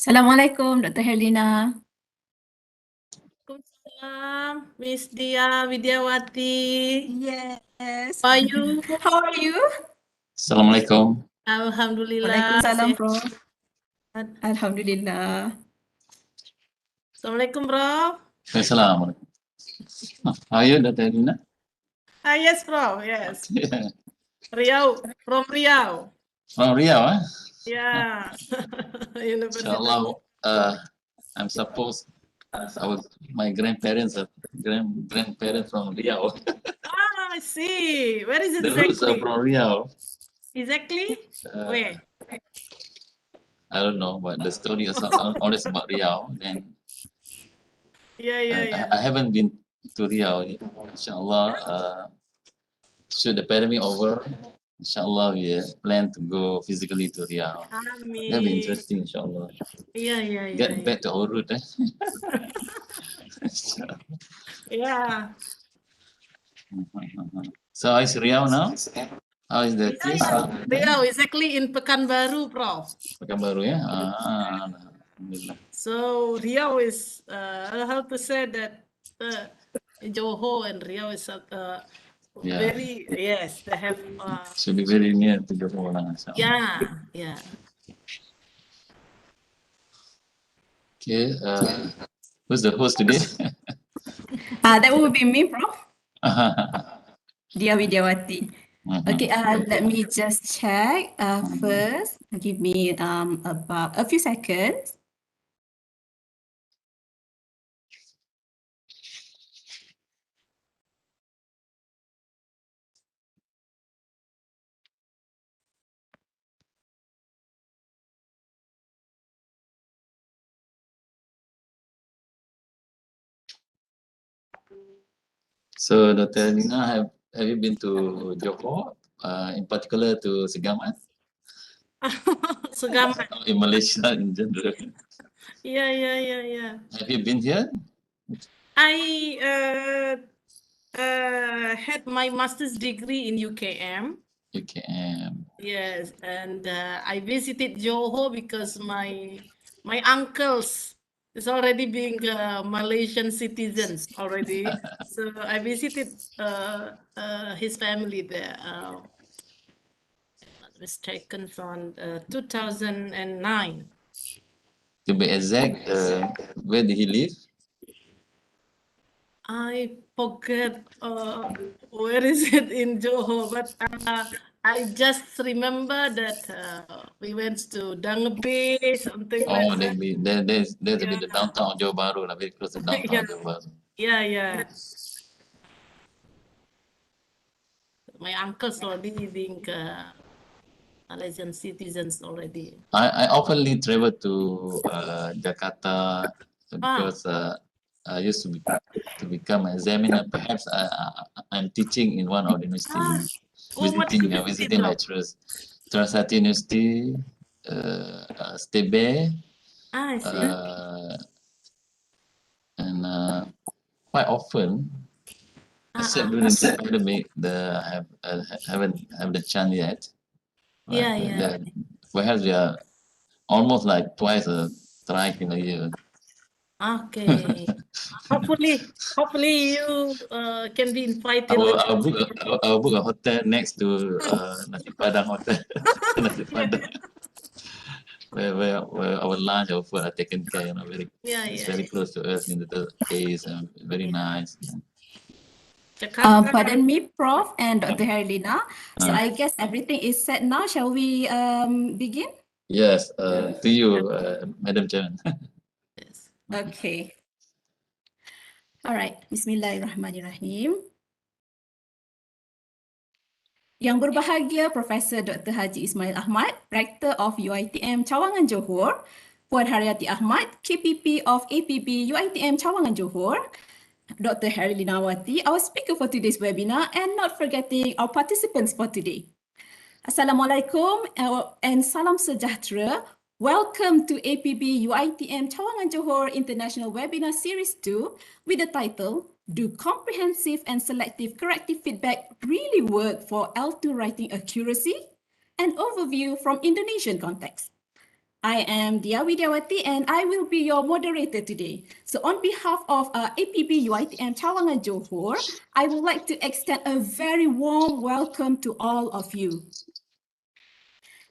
Assalamualaikum, Dr. Herlina. Waalaikumsalam, Miss Dia Widyawati. Yes. How are you? How are you? Assalamualaikum. Alhamdulillah. Waalaikumsalam, Prof. sehat. Alhamdulillah. Assalamualaikum, Prof. Assalamualaikum. How are you, Dr. Herlina? Yes, Prof. Yes. Riau, from Riau. From Riau, eh? Yeah. Universitas. Inshallah, I'm supposed my grandparents are grandparents from Riau. I see. Where is it The roots are exactly? from Riau. Exactly? Where? I don't know, but the story is always about Riau. Then Yeah. I haven't been to Riau. Inshallah, should the pandemic over, inshallah, we plan to go physically to Riau. That'll be Amin. interesting, inshallah. Yeah. Get back to our root, eh? Yeah. So is Riau now? How is the case? Riau, exactly in Pekanbaru, Prof. Pekanbaru, ya? Alhamdulillah. So Riau is how to say that Johor and Riau is very they have Should be very near to Johor lah, inshallah. yeah. Okay, who's the host today? That would be me, Prof. Dia Widyawati. Okay, let me just check first. Give me about a few seconds. So, Dr. Nina, have you been to Johor, in particular to Segamat? Segamat. In Malaysia in general? Yeah. Have you been here? I had my master's degree in UKM. UKM. Yes, and I visited Johor because my uncles is already being Malaysian citizens already. So I visited his family there. Not mistaken, from 2009. To be exact, where did he live? I forget where is it in Johor, but I just remember that we went to Dangabe, something like that. There's a bit of downtown Johor Bahru, very close to downtown Johor Bahru. Yeah. My uncles already being Malaysian citizens already. I oftenly travel to Jakarta because I used to become an examiner. Perhaps I'm teaching in one of the universities, visiting lecturers. Trisakti University, Stebe, I see. and quite often, except during the pandemic, I haven't had the chance yet. Yeah. Perhaps we are almost like twice a strike in a year. Okay. Hopefully you can be invited. I'll book a hotel next to Nasi Padang Hotel. Nasi Padang. Where our lunch or food are taken care, it's very close to us in the case, and very nice. Pardon me, Prof. and Dr. Herlina. So I guess everything is set now. Shall we begin? Yes, to you, Madam Chairman. Yes. Okay. All right. Bismillahirrahmanirrahim. Yang berbahagia Profesor Dr. Haji Ismail Ahmad, Rector of UiTM Cawangan Johor, Puan Haryati Ahmad, KPP of APB UiTM Cawangan Johor, Dr. Herlinawati, our speaker for today's webinar, and not forgetting our participants for today. Assalamualaikum and salam sejahtera. Welcome to APB UiTM Cawangan Johor International Webinar Series 2 with the title, Do Comprehensive and Selective Corrective Feedback Really Work for L2 Writing Accuracy? An Overview from Indonesian Context. I am Dia Widiawati and I will be your moderator today. So on behalf of APB UiTM Cawangan Johor, I would like to extend a very warm welcome to all of you.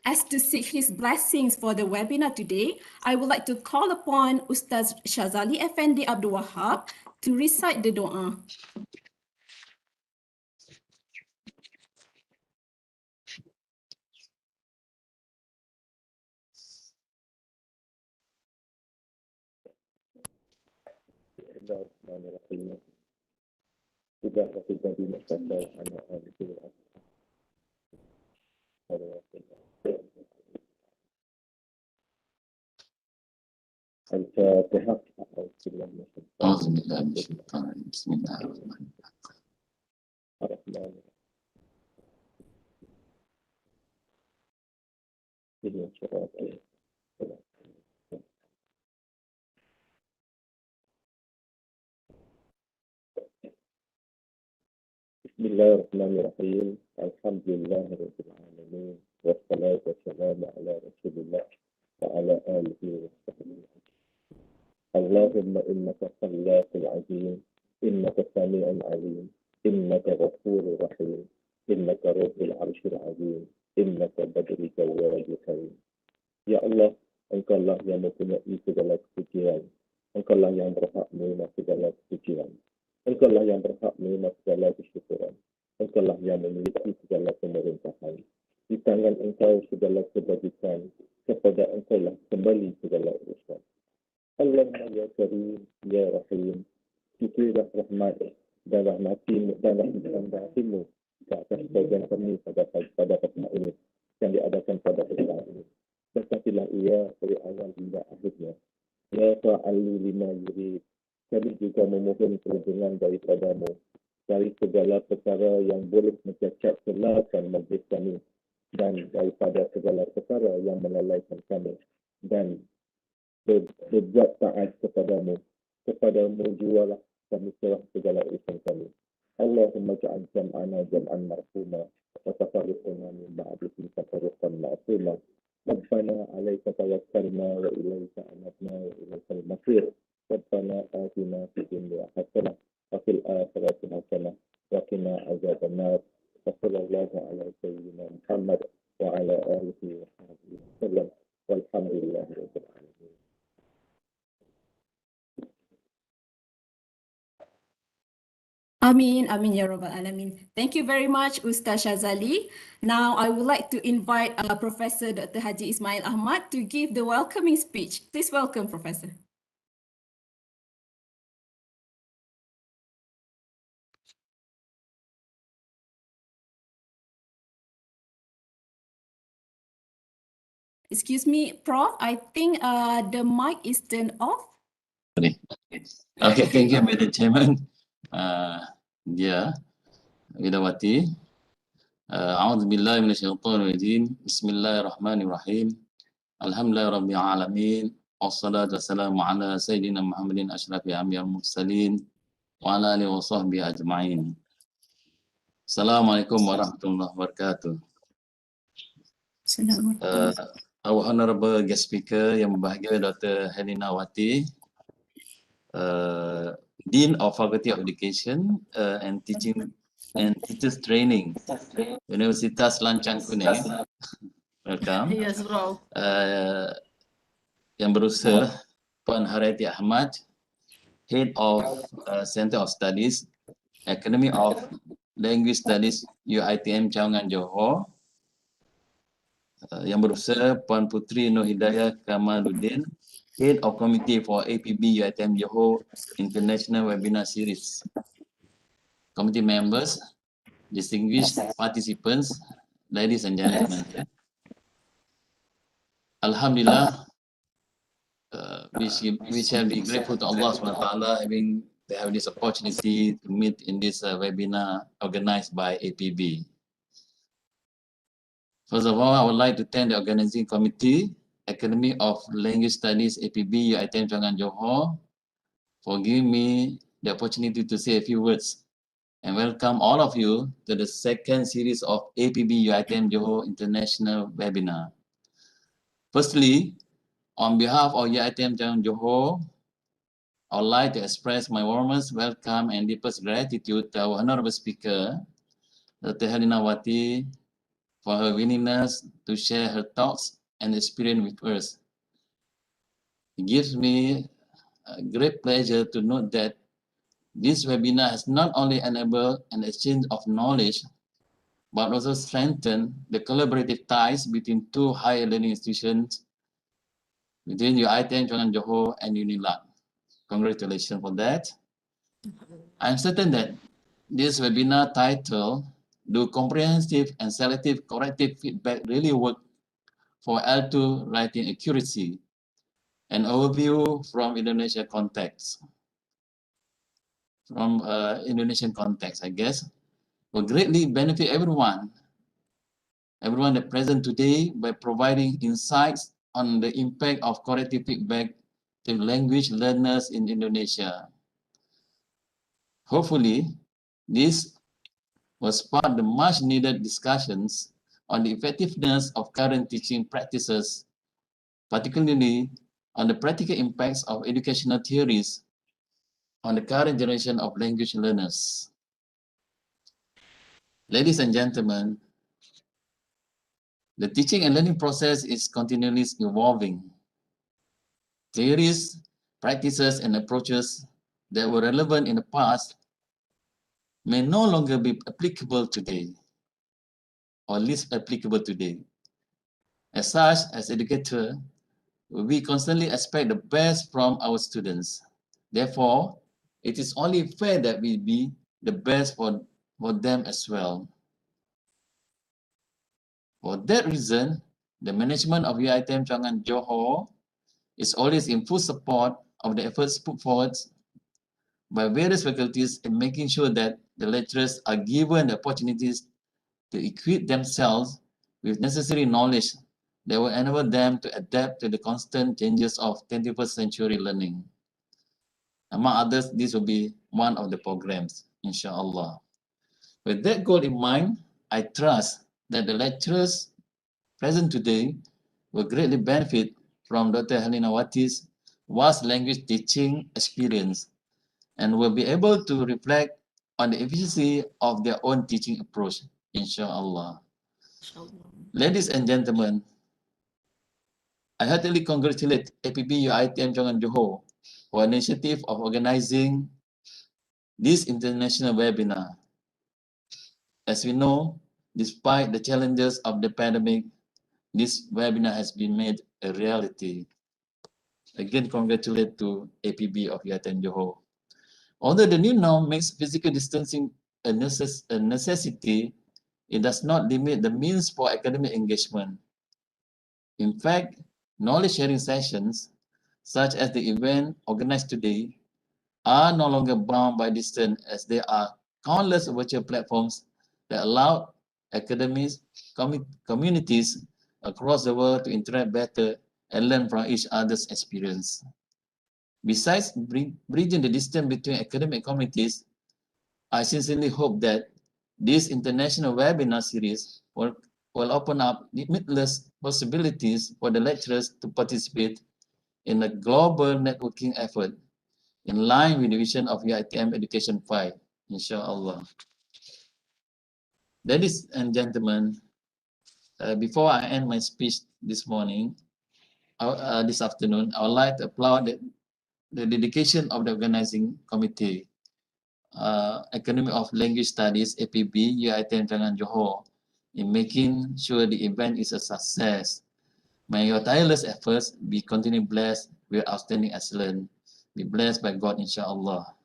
As to seek his blessings for the webinar today, I would like to call upon Ustaz Shazali Effendi Abdul Wahab to recite the doa. Sudah terjadi masalah anak-anak itu. Al-Fatihah. أعوذ بالله من الشيطان الرجيم بسم الله الرحمن الرحيم Bismillahirrahmanirrahim. Alhamdulillah rabbil alamin. Wassalatu wassalamu ala Rasulillah wa ala alihi wa sahbihi. Allahumma innaka sallakul azim, innaka sami'un alim, innaka ghafurur rahim, innaka rabbul arsyil azim, innaka badrul jawwadul karim. Ya Allah, Engkaulah yang mempunyai segala kesucian. Engkaulah yang berhak menerima segala kesucian. Engkaulah yang berhak menerima segala kesyukuran. Engkaulah yang memiliki segala pemerintahan. Di tangan Engkau segala kebajikan. Kepada Engkaulah kembali segala urusan. Allahumma ya Karim, ya Rahim. Cukuplah rahmat dan rahmatimu dan rahmatimu ke atas bagian kami pada petang ini yang diadakan pada petang ini. Berkatilah ia dari awal hingga akhirnya. Ya fa'alu lima yurid. Kami juga memohon perlindungan daripadamu dari segala perkara yang boleh mencacat celakan majlis kami dan daripada segala perkara yang melalaikan kami dan berbuat taat kepadamu jualah kami serah segala urusan kami. Allahumma ja'al jam'ana jam'an marhuma wa tafarruqana min ba'dihi tafarruqan ma'suma. Rabbana 'alaika tawakkalna wa ilaika anabna wa ilaikal masir. Rabbana atina fid dunya hasanah wa fil akhirati hasanah wa qina adzaban nar. Sallallahu ala sayyidina Muhammad wa ala alihi wa sahbihi wasallam. Walhamdulillahi rabbil alamin. Amin, amin ya rabbal alamin. Thank you very much, Ustaz Shazali. Now, I would like to invite Professor Dr. Haji Ismail Ahmad to give the welcoming speech. Please welcome, Professor. Excuse me, Prof. I think the mic is turned off. Okay, thank you, Madam Chairman. Dia Widiawati. A'udzu billahi minasyaitonir rajim. Bismillahirrahmanirrahim. Alhamdulillahirabbil alamin. Wassalatu wassalamu ala sayyidina Muhammadin asyrafil anbiya'il mursalin wa ala alihi wa sahbihi ajma'in. Assalamualaikum warahmatullahi wabarakatuh. Our honorable guest speaker yang berbahagia Dr. Herlinawati, Dean of Faculty of Education and Teaching and Teachers Training, Universitas Lancang Kuning. Welcome. Yes, bro. Yang berusaha Puan Haryati Ahmad, Head of Center of Studies, Academy of Language Studies, UiTM Cawangan Johor. Yang berusaha Puan Putri Nur Hidayah Kamaluddin, Head of Committee for APB UiTM Johor International Webinar Series. Committee members, distinguished participants, ladies and gentlemen. Alhamdulillah, we shall be grateful to Allah SWT having this opportunity to meet in this webinar organized by APB. First of all, I would like to thank the organizing committee, Academy of Language Studies, APB UiTM Cawangan Johor, for giving me the opportunity to say a few words and welcome all of you to the second series of APB UiTM Johor International Webinar. Firstly, On behalf of UiTM Chawangan Johor, I would like to express my warmest welcome and deepest gratitude to our honorable speaker, Dr. Herlinawati, for her willingness to share her thoughts and experience with us. It gives me a great pleasure to note that this webinar has not only enabled an exchange of knowledge, but also strengthened the collaborative ties between two higher learning institutions, between UiTM Chawangan Johor and UNILAG. Congratulations for that. I'm certain that this webinar titled, "Do Comprehensive and Selective Corrective Feedback Really Work for L2 Writing Accuracy? An overview from Indonesia context." From Indonesian context, I guess, will greatly benefit everyone that present today by providing insights on the impact of corrective feedback to language learners in Indonesia. Hopefully, this will spark the much needed discussions on the effectiveness of current teaching practices, particularly on the practical impacts of educational theories on the current generation of language learners. Ladies and gentlemen, the teaching and learning process is continually evolving. Theories, practices, and approaches that were relevant in the past may no longer be applicable today, or least applicable today. As such, as educators, we constantly expect the best from our students. Therefore, it is only fair that we be the best for them as well. For that reason, the management of UiTM Chawangan Johor is always in full support of the efforts put forward by various faculties in making sure that the lecturers are given the opportunities to equip themselves with necessary knowledge that will enable them to adapt to the constant changes of 21st century learning. Among others, this will be one of the programs, inshallah. With that goal in mind, I trust that the lecturers present today will greatly benefit from Dr. Herlinawati's vast language teaching experience and will be able to reflect on the efficiency of their own teaching approach, inshallah. Ladies and gentlemen, I heartily congratulate APB UiTM Chawangan Johor for an initiative of organizing this international webinar. As we know, despite the challenges of the pandemic, this webinar has been made a reality. Again, congratulate to APB of UiTM Johor. Although the new norm makes physical distancing a necessity, it does not limit the means for academic engagement. In fact, knowledge sharing sessions, such as the event organized today, are no longer bound by distance, as there are countless virtual platforms that allow academics, communities across the world to interact better and learn from each other's experience. Besides bridging the distance between academic communities, I sincerely hope that this international webinar series will open up limitless possibilities for the lecturers to participate in a global networking effort in line with the vision of UiTM Education 5, inshallah. Ladies and gentlemen, before I end my speech this morning, this afternoon, I would like to applaud the dedication of the organizing committee, Academy of Language Studies, APB, UiTM Chawangan Johor, in making sure the event is a success. May your tireless efforts be continually blessed with outstanding excellence. Be blessed by God, inshallah.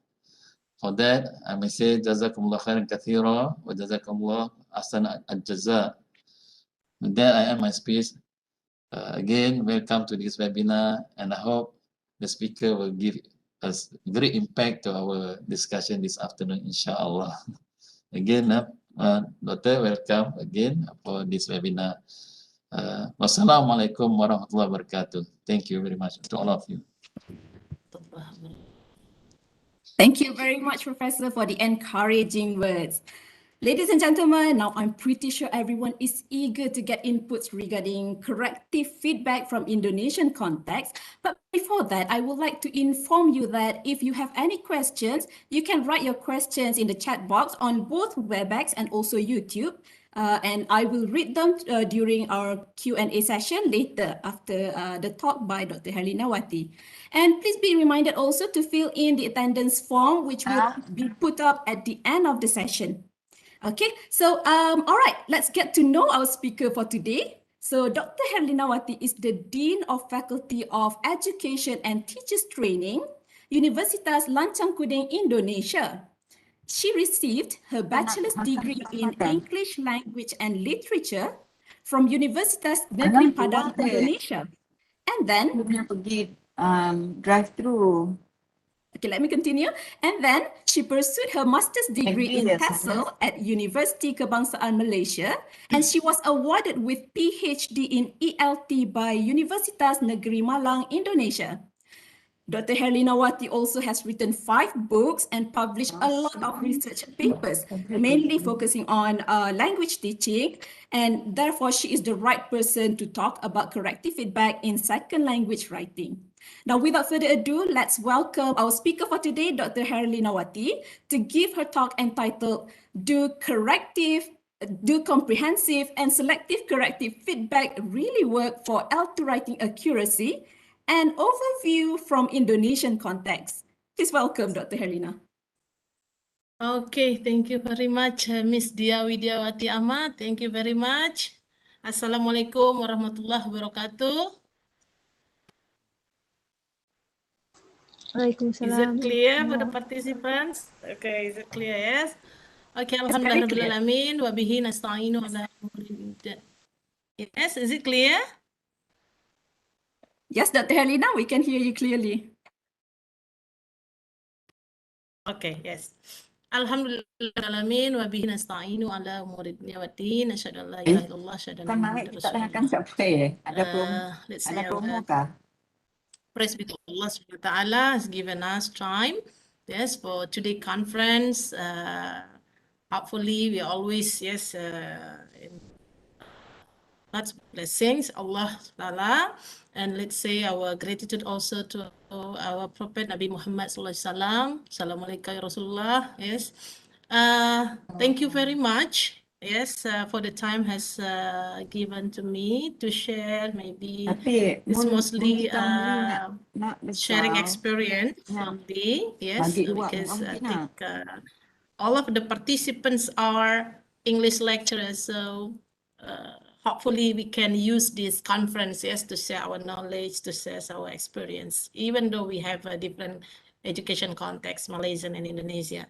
For that, I may say, Jazakumullah khairan kathira wa Jazakumullah ahsan al-jaza. With that, I end my speech. Again, welcome to this webinar, and I hope the speaker will give us great impact to our discussion this afternoon, inshallah. Again, Doctor, welcome again for this webinar. Wassalamualaikum warahmatullahi wabarakatuh. Thank you very much to all of you. Thank you very much, Professor, for the encouraging words. Ladies and gentlemen, now I'm pretty sure everyone is eager to get inputs regarding corrective feedback from Indonesian context. But before that, I would like to inform you that if you have any questions, you can write your questions in the chat box on both WebEx and also YouTube. And I will read them during our Q&A session later after the talk by Dr. Herlinawati. And please be reminded also to fill in the attendance form, which will be put up at the end of the session. Okay, so all right, let's get to know our speaker for today. So Dr. Herlinawati is the Dean of Faculty of Education and Teachers Training, Universitas Lancang Kuning, Indonesia. She received her bachelor's degree in English Language and Literature from Universitas Negeri Padang, Indonesia. And then, pergi drive-through. okay, let me continue. And then she pursued her master's degree in TESOL at University Kebangsaan Malaysia, and she was awarded with PhD in ELT by Universitas Negeri Malang, Indonesia. Dr. Herlinawati also has written 5 books and published a lot of research papers, mainly focusing on language teaching, and therefore she is the right person to talk about corrective feedback in second language writing. Now, without further ado, let's welcome our speaker for today, Dr. Herlinawati, to give her talk entitled Do Comprehensive and Selective Corrective Feedback Really Work for L2 Writing Accuracy? An overview from Indonesian context. Please welcome Dr. Herlina. Okay, thank you very much, Miss Dia Widiawati Ahmad. Thank you very much. Assalamualaikum warahmatullahi wabarakatuh. Is it clear for the participants? Okay, is it clear? Yes. Okay, alhamdulillahirabbil wa bihi nasta'inu ala umuri. Yes, is it clear? Yes, Dr. Herlina, we can hear you clearly. Okay, yes. Alhamdulillahirabbil wa bihi nasta'inu ala umuri niyawatin asyhadu an la ilaha illallah asyhadu anna muhammadar rasulullah. Let's say promo kah? praise be to Allah subhanahu wa ta'ala has given us time, yes, for today conference. Hopefully we always, yes, in God's blessings, Allah Ta'ala, and let's say our gratitude also to our Prophet Nabi Muhammad Sallallahu Alaihi Wasallam. Assalamualaikum ya Rasulullah. Yes. Thank you very much. Yes, for the time has given to me to share maybe it's mostly sharing experience only. Yes, because I think all of the participants are English lecturers, so hopefully we can use this conference, yes, to share our knowledge, to share our experience, even though we have a different education context, Malaysian and Indonesia.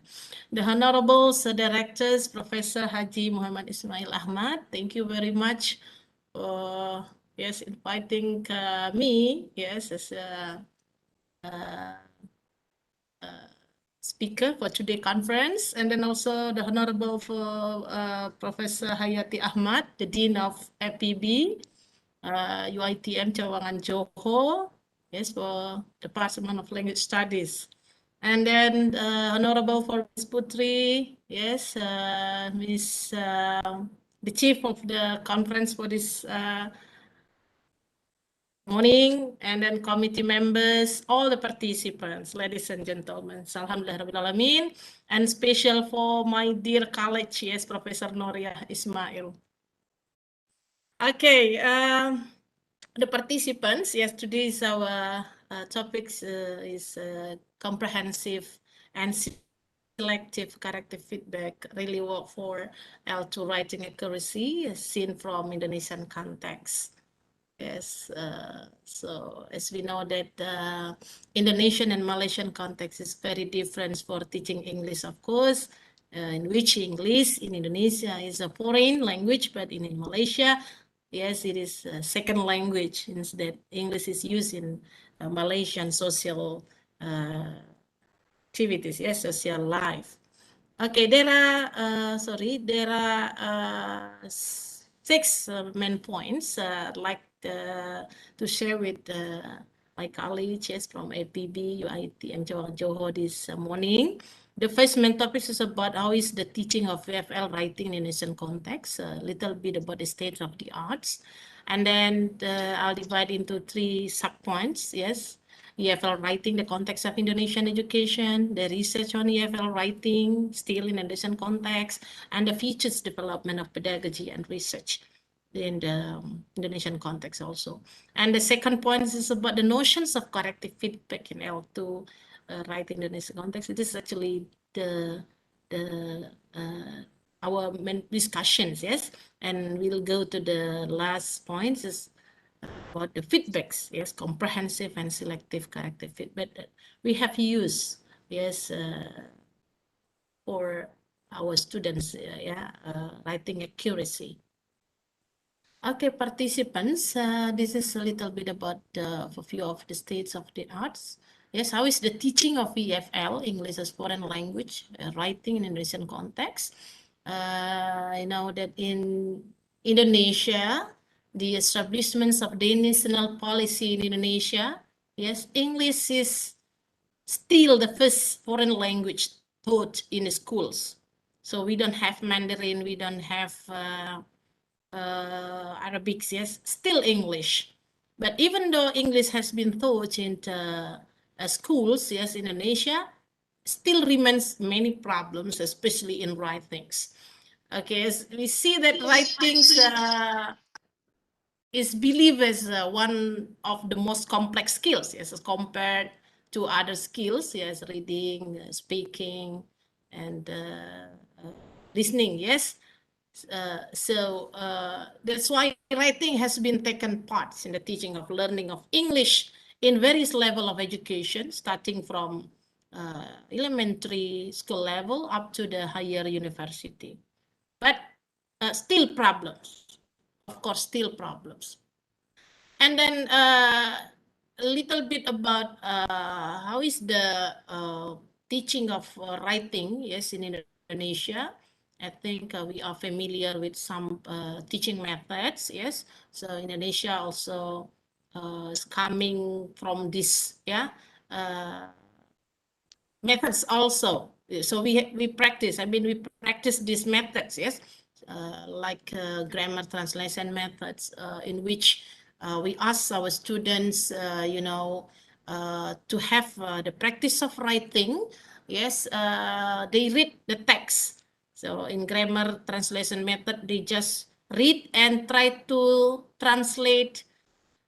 The Honorable Directors, Professor Haji Muhammad Ismail Ahmad, thank you very much for, yes, inviting me, yes, as a speaker for today conference, and then also the Honorable for Professor Hayati Ahmad, the Dean of APB, UiTM Cawangan Johor, yes, for Department of Language Studies. And then Honorable for Miss Putri, yes, Miss the Chief of the conference for this morning, and then committee members, all the participants, ladies and gentlemen, alhamdulillah, and special for my dear colleague, yes, Professor Noria Ismail. Okay, the participants, yes, today's our topics is comprehensive and selective corrective feedback really work for L2 writing accuracy seen from Indonesian context. Yes, so as we know that Indonesian and Malaysian context is very different for teaching English, of course, in which English in Indonesia is a foreign language, but in Malaysia, yes, it is a second language, instead English is used in Malaysian social activities, yes, social life. Okay, there are, there are 6 main points I'd like to share with my colleagues, yes, from APB, UiTM Johor this morning. The first main topic is about how is the teaching of VFL writing in Indonesian context, a little bit about the state of the arts. And then I'll divide into 3 subpoints, yes. EFL writing, the context of Indonesian education, the research on EFL writing, still in Indonesian context, and the features development of pedagogy and research in the Indonesian context also. And the second point is about the notions of corrective feedback in L2 writing Indonesian context. It is actually our main discussions, yes. And we'll go to the last points is about the feedbacks, yes, comprehensive and selective corrective feedback that we have used, yes, for our students, writing accuracy. Okay, participants, this is a little bit about the overview of the states of the arts. Yes, how is the teaching of EFL, English as foreign language, writing in Indonesian context? I know that in Indonesia, the establishments of the national policy in Indonesia, yes, English is still the first foreign language taught in the schools. So we don't have Mandarin, we don't have Arabic, yes, still English. But even though English has been taught in schools, yes, in Indonesia, still remains many problems, especially in writings. Okay, as we see that writings is believed as one of the most complex skills, yes, as compared to other skills, yes, reading, speaking, and listening, yes. So that's why writing has been taken part in the teaching of learning of English in various level of education, starting from elementary school level up to the higher university. But still problems, of course, still problems. And then a little bit about how is the teaching of writing, yes, in Indonesia. I think we are familiar with some teaching methods, yes. So Indonesia also is coming from this, methods also. So we practice, we practice these methods, yes, like grammar translation methods in which we ask our students, to have the practice of writing, yes, they read the text. So in grammar translation method, they just read and try to translate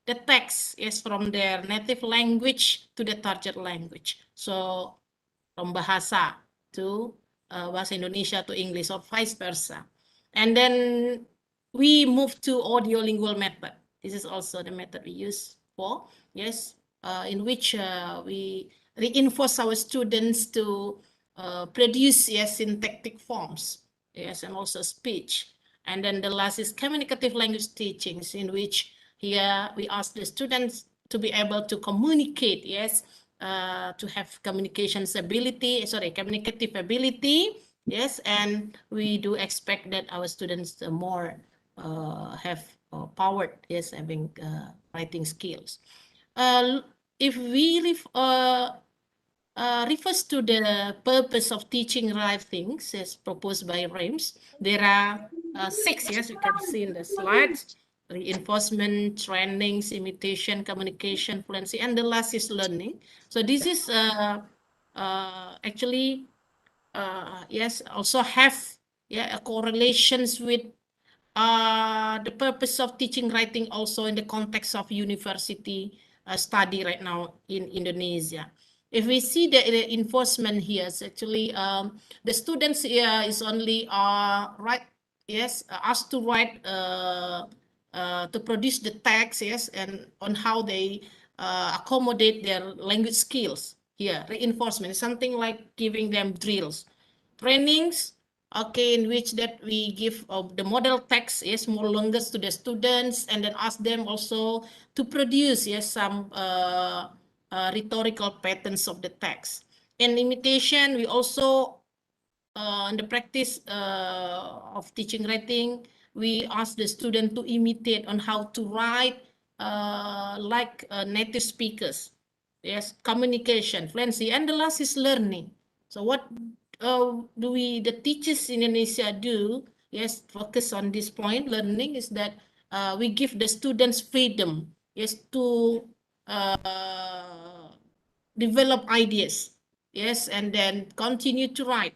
the text, yes, from their native language to the target language. So from bahasa to bahasa Indonesia to English or vice versa. And then we move to audiolingual method. This is also the method we use for, yes, in which we reinforce our students to produce, yes, syntactic forms, yes, and also speech. And then the last is communicative language teachings, in which here we ask the students to be able to communicate, yes, to have communicative ability, yes, and we do expect that our students more have powered, yes, having writing skills. If we refers to the purpose of teaching writing, as proposed by Reims, there are 6, yes, you can see in the slides: reinforcement, trainings, imitation, communication, fluency, and the last is learning. So this is actually, yes, also have a correlations with the purpose of teaching writing also in the context of university study right now in Indonesia. If we see the enforcement here, it's actually the students here is only asked to write to produce the text, yes, and on how they accommodate their language skills. Here, reinforcement is something like giving them drills, trainings, okay, in which that we give the model text, yes, more longer to the students, and then ask them also to produce, yes, some rhetorical patterns of the text. In imitation, we also in the practice of teaching writing, we ask the student to imitate on how to write like native speakers. Yes, communication, fluency, and the last is learning. So what do the teachers in Indonesia do? Yes, focus on this point, learning, is that we give the students freedom, yes, to develop ideas, yes, and then continue to write,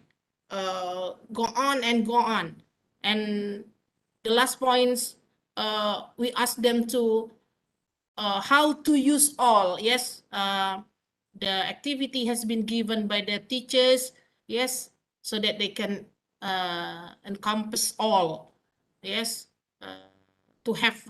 go on and go on. And the last points, we ask them to how to use all, yes, the activity has been given by the teachers, yes, so that they can encompass all, yes, to have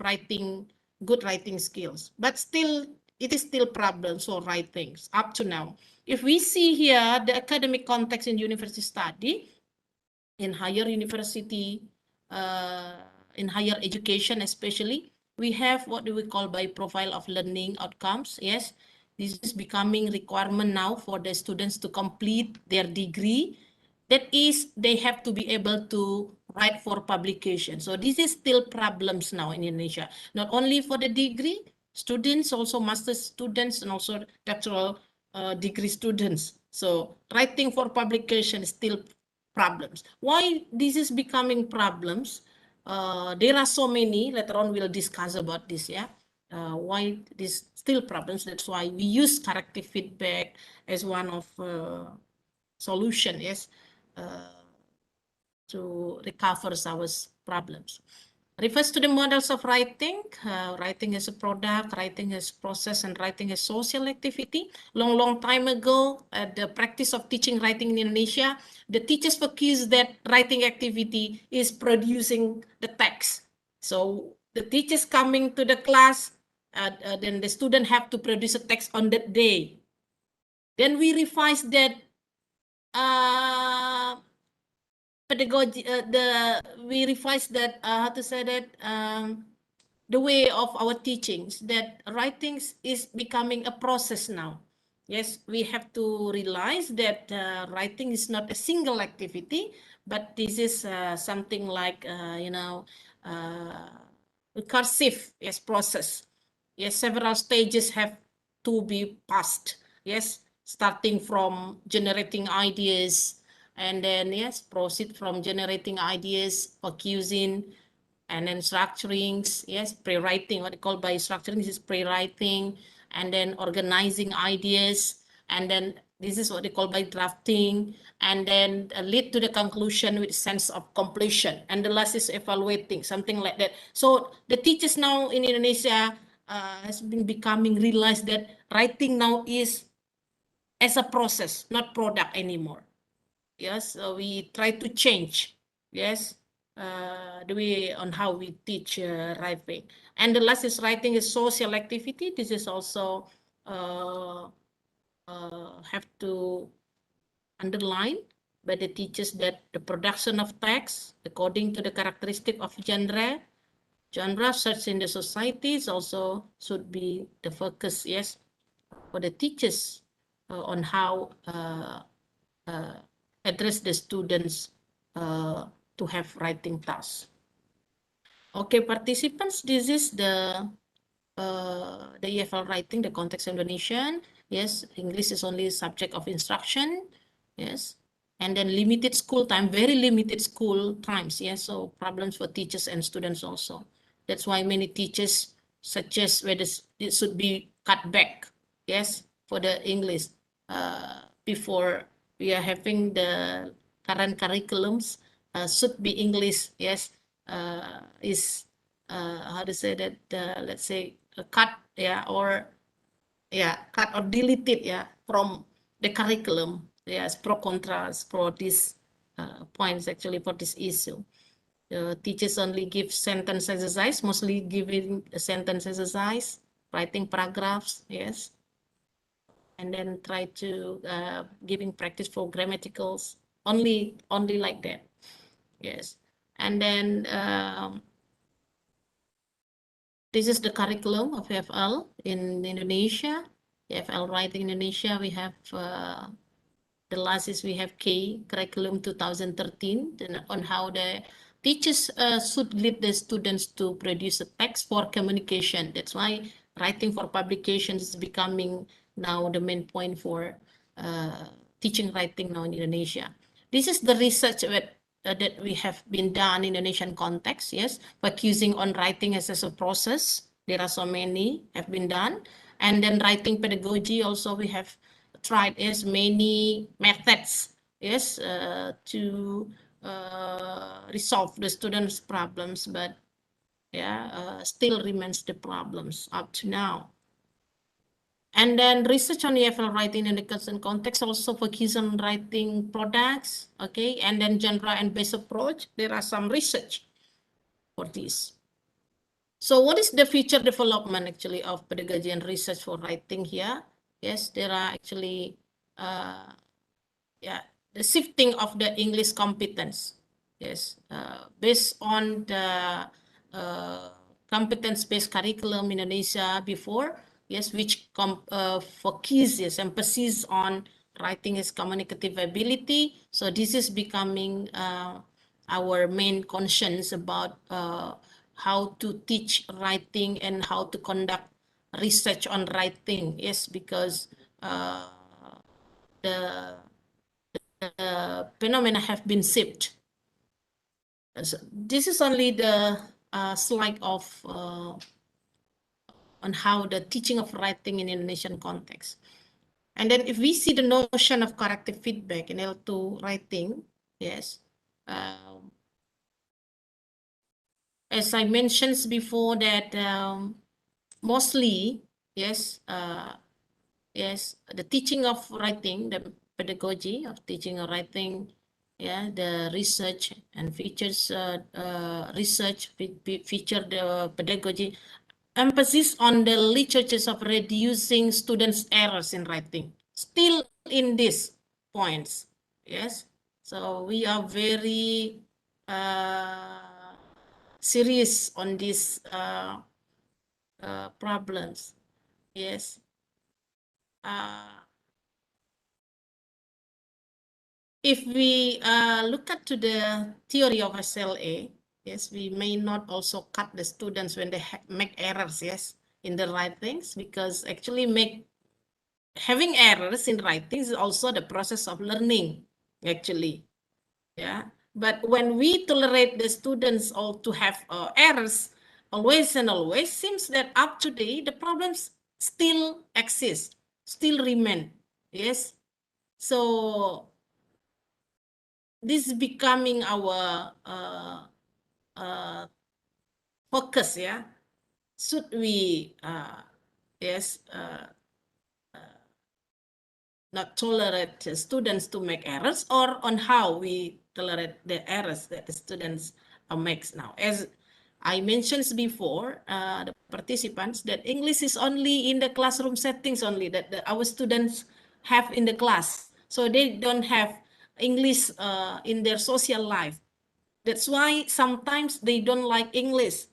good writing skills. But still, it is still problems for writings up to now. If we see here the academic context in university study, in higher university, in higher education especially, we have what we call by profile of learning outcomes. Yes, this is becoming requirement now for the students to complete their degree. That is, they have to be able to write for publication. So this is still problems now in Indonesia, not only for the degree students, also master students and also doctoral degree students. So writing for publication is still problems. Why this is becoming problems? There are so many. Later on, we'll discuss about this. Yeah, why this still problems? That's why we use corrective feedback as one of solution. Yes, to recover our problems. Refers to the models of writing. Writing as a product, writing as process, and writing as social activity. Long time ago, the practice of teaching writing in Indonesia, the teachers focus that writing activity is producing the text. So the teachers coming to the class, then the student have to produce a text on that day. Then we revise that pedagogy, we revise that, how to say that, the way of our teachings, that writings is becoming a process now. Yes, we have to realize that writing is not a single activity, but this is something like, recursive, yes, process. Yes, several stages have to be passed. Yes, starting from generating ideas, and then, yes, proceed from generating ideas, accusing, and then structuring, yes, pre-writing, what they call by structuring, this is pre-writing, and then organizing ideas, and then this is what they call by drafting, and then lead to the conclusion with sense of completion, and the last is evaluating, something like that. So the teachers now in Indonesia has been becoming realized that writing now is as a process, not product anymore. Yes, so we try to change, yes, the way on how we teach writing. And the last is writing is social activity. This is also have to underline by the teachers that the production of text according to the characteristic of genre search in the societies also should be the focus, yes, for the teachers on how address the students to have writing tasks. Okay, participants, this is the EFL writing, the context Indonesian. Yes, English is only subject of instruction. Yes, and then limited school time, very limited school times. Yes, so problems for teachers and students also. That's why many teachers suggest whether it should be cut back. Yes, for the English before we are having the current curriculums should be English. Yes, is how to say that, let's say cut, yeah, or cut or deleted, yeah, from the curriculum. Yes, pro contrast for this points actually for this issue. Teachers only give sentence exercise, mostly giving a sentence exercise, writing paragraphs, yes, and then try to giving practice for grammaticals, only like that, yes. And then this is the curriculum of EFL in Indonesia. EFL writing in Indonesia, we have the last is we have K curriculum 2013 on how the teachers should lead the students to produce a text for communication. That's why writing for publications is becoming now the main point for teaching writing now in Indonesia. This is the research that we have been done in Indonesian context, yes, focusing on writing as a process. There are so many have been done. And then writing pedagogy also we have tried as many methods, yes, to resolve the students' problems, but yeah, still remains the problems up to now. And then research on EFL writing in the constant context also focus on writing products, okay, and then genre and base approach. There are some research for this. So what is the future development actually of pedagogy and research for writing here? Yes, there are actually, yeah, the shifting of the English competence. Yes, based on the competence-based curriculum in Indonesia before, yes, which focuses emphasis on writing as communicative ability. So this is becoming our main concerns about how to teach writing and how to conduct research on writing. Yes, because the phenomena have been shaped. So this is only the slide of on how the teaching of writing in Indonesian context. And then if we see the notion of corrective feedback in L2 writing, yes, as I mentioned before that mostly, yes, yes, the teaching of writing, the pedagogy of teaching of writing, yeah, the research and features research feature the pedagogy emphasis on the literatures of reducing students' errors in writing. Still in these points, yes. So we are very serious on these problems, yes. If we look at to the theory of SLA, yes, we may not also cut the students when they make errors, yes, in the writings, because actually having errors in writing is also the process of learning, actually, yeah. But when we tolerate the students all to have errors, always and always, seems that up to date the problems still exist, still remain, yes. So this is becoming our focus, yeah. Should we, yes, not tolerate students to make errors, or on how we tolerate the errors that the students makes now? As I mentioned before, the participants, that English is only in the classroom settings only that our students have in the class. So they don't have English in their social life. That's why sometimes they don't like English.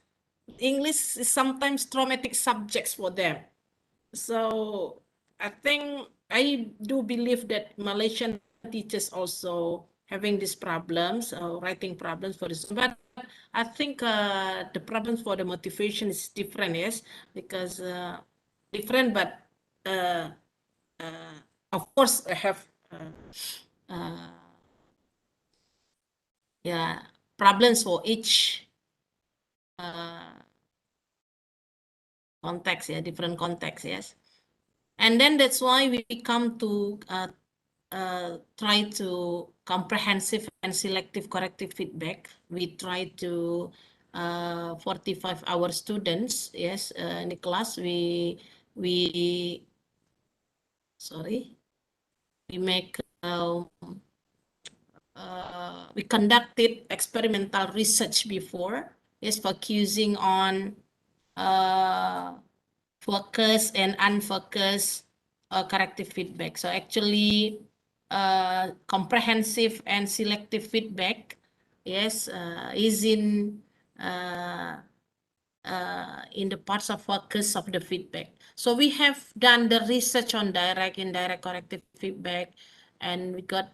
English is sometimes traumatic subjects for them. So I think I do believe that Malaysian teachers also having these problems, writing problems for this. But I think the problems for the motivation is different, yes, because different, but of course I have yeah, problems for each context, yeah, different context, yes. And then that's why we come to try to comprehensive and selective corrective feedback. We try to 45 our students, yes, in the class, we make we conducted experimental research before, yes, focusing on focus and unfocused corrective feedback. So actually, comprehensive and selective feedback, yes, is in the parts of focus of the feedback. So we have done the research on direct, indirect corrective feedback, and we got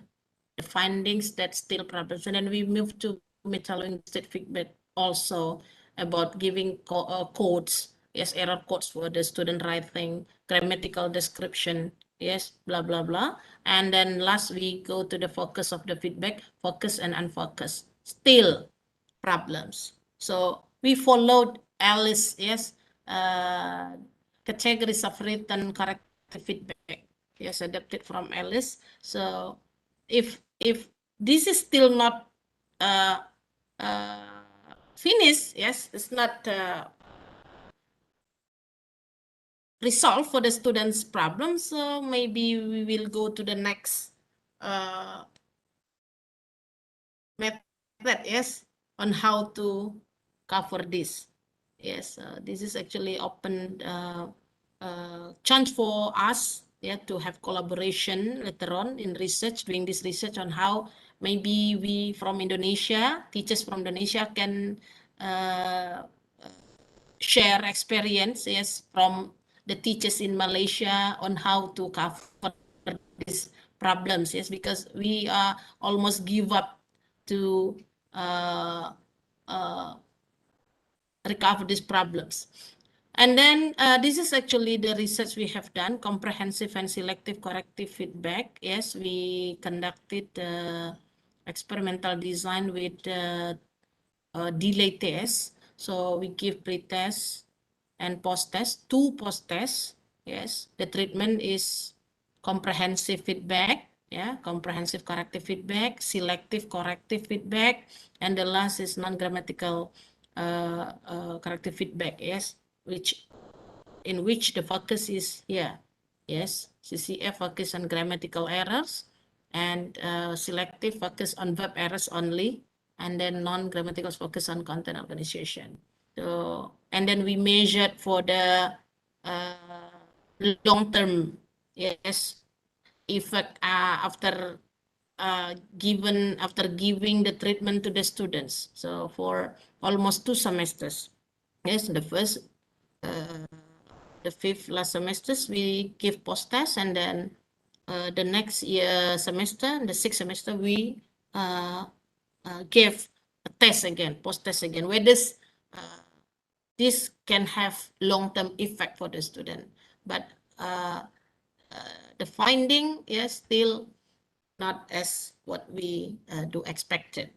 the findings that still problems. And then we moved to meta-linguistic feedback also about giving codes, yes, error codes for the student writing, grammatical description, yes, blah, blah, blah. And then last we go to the focus of the feedback, focus and unfocus, still problems. So we followed Alice, yes, categories of written corrective feedback, yes, adapted from Alice. So if this is still not finished, yes, it's not resolved for the students' problems, so maybe we will go to the next method, yes, on how to cover this. Yes, this is actually open chance for us, yeah, to have collaboration later on in research, doing this research on how maybe we from Indonesia, teachers from Indonesia can share experience, yes, from the teachers in Malaysia on how to cover these problems, yes, because we almost give up to recover these problems. And then this is actually the research we have done, comprehensive and selective corrective feedback. Yes, we conducted experimental design with delay tests. So we give pre-test and post-test, 2 post-tests. Yes, the treatment is comprehensive feedback, yeah, comprehensive corrective feedback, selective corrective feedback, and the last is non-grammatical corrective feedback, yes, in which the focus is here, yes, CCF focus on grammatical errors, and selective focus on verb errors only, and then non-grammatical focus on content organization. So, and then we measured for the long-term, yes, effect after giving the treatment to the students. So for almost 2 semesters, yes, the first, the 5th last semesters we give post-test, and then the next year semester, the 6th semester, we give a test again, post-test again, where this can have long-term effect for the student. But the finding is still not as what we do expected.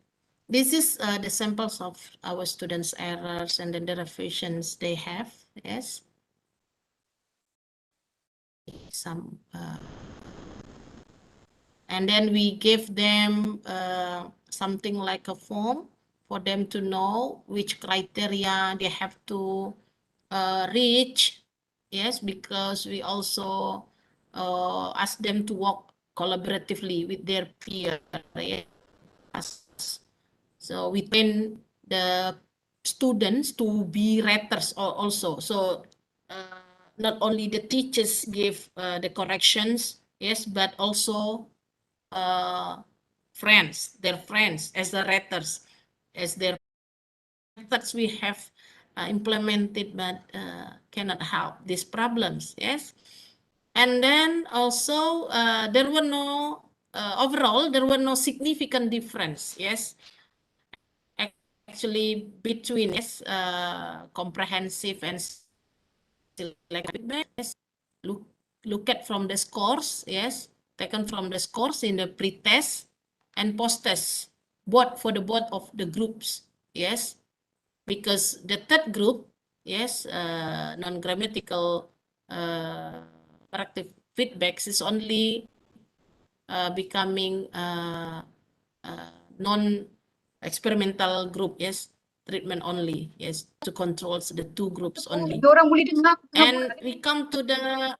This is the samples of our students' errors and the derivations they have, yes. Some and then we give them something like a form for them to know which criteria they have to reach, yes, because we also ask them to work collaboratively with their peer, yes. So we train the students to be raters also. So not only the teachers give the corrections, yes, but also their friends as the raters, as their methods we have implemented, but cannot help these problems, yes. And then also there were no, overall, there were no significant difference, yes, actually between, yes, comprehensive and selective feedback. Yes. Look at from the scores, yes, taken from the scores in the pre-test and post-test, both for the both of the groups, yes, because the third group, yes, non-grammatical corrective feedbacks is only becoming non-experimental group, yes, treatment only, yes, to controls the 2 groups only. Diorang boleh dengar. And we come to the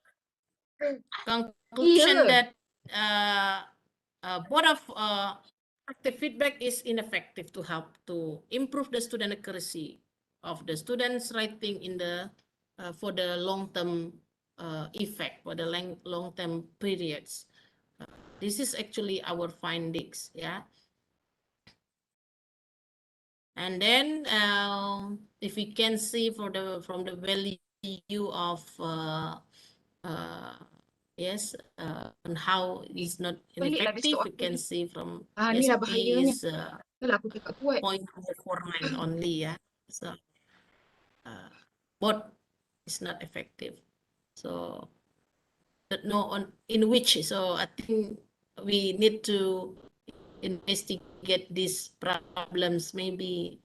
conclusion that both of active feedback is ineffective to help to improve the student accuracy of the students' writing in the for the long-term effect, for the long-term periods. This is actually our findings, yeah. And then if we can see from the value of yes, on how it's not Pelik lah dia ineffective. stop You aku can ni. see from Ni lah SP bahayanya. is Dah lah aku cakap kuat. 0.49 only, yeah. So both is not effective. So don't know on in which. So I think we need to investigate these problems maybe